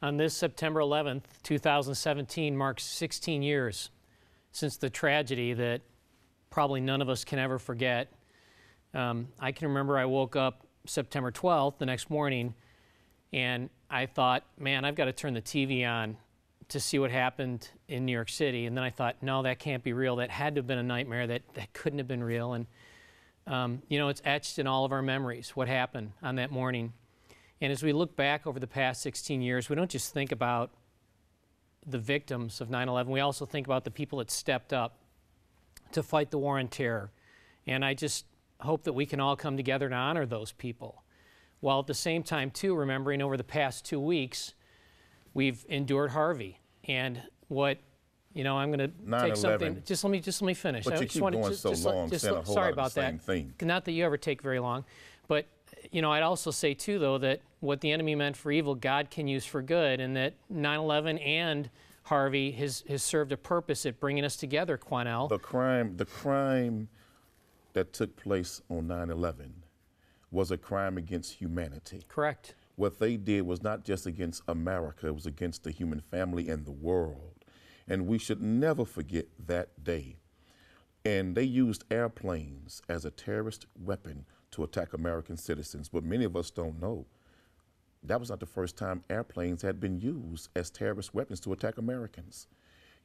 On this September 11th, 2017 marks 16 years since the tragedy that probably none of us can ever forget. I can remember I woke up September 12th the next morning and I thought, man, I've got to turn the TV on to see what happened in New York City. And then I thought, no, that can't be real. That had to have been a nightmare. That couldn't have been real. And, you know, it's etched in all of our memories, what happened on that morning. And as we look back over the past 16 years, we don't just think about the victims of 9/11. We also think about the people that stepped up to fight the war on terror. And I just hope that we can all come together to honor those people, while at the same time, too, remembering over the past 2 weeks, we've endured Harvey. And what, you know, I'm going to take something. Just let me finish. But you keep going so long, saying a whole lot of the same thing. Not that you ever take very long, but you know, I'd also say too, though, that what the enemy meant for evil, God can use for good, and that 9/11 and Harvey has served a purpose at bringing us together. Quanell, the crime that took place on 9/11 was a crime against humanity. Correct. What they did was not just against America, it was against the human family and the world. And we should never forget that day. And they used airplanes as a terrorist weapon to attack American citizens. But many of us don't know that was not the first time airplanes had been used as terrorist weapons to attack Americans.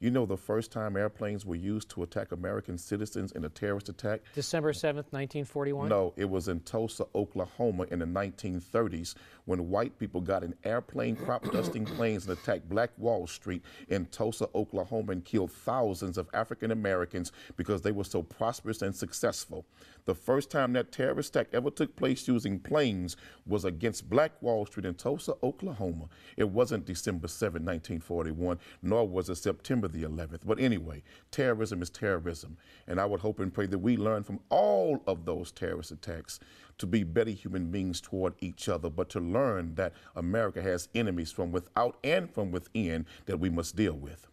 You know the first time airplanes were used to attack American citizens in a terrorist attack? December 7th, 1941? No, it was in Tulsa, Oklahoma in the 1930s when white people got in airplane crop dusting planes and attacked Black Wall Street in Tulsa, Oklahoma and killed thousands of African Americans because they were so prosperous and successful. The first time that terrorist attack ever took place using planes was against Black Wall Street in Tulsa, Oklahoma. It wasn't December 7, 1941, nor was it September the 11th. But anyway, terrorism is terrorism. And I would hope and pray that we learn from all of those terrorist attacks to be better human beings toward each other, but to learn that America has enemies from without and from within that we must deal with.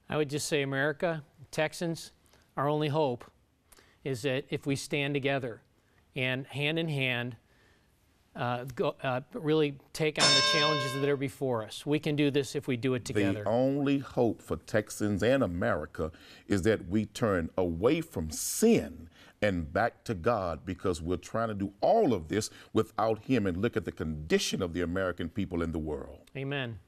I would just say, America, Texans, our only hope is that if we stand together and hand in hand really take on the challenges that are before us. We can do this if we do it together. The only hope for Texans and America is that we turn away from sin and back to God, because we're trying to do all of this without Him and look at the condition of the American people in the world. Amen.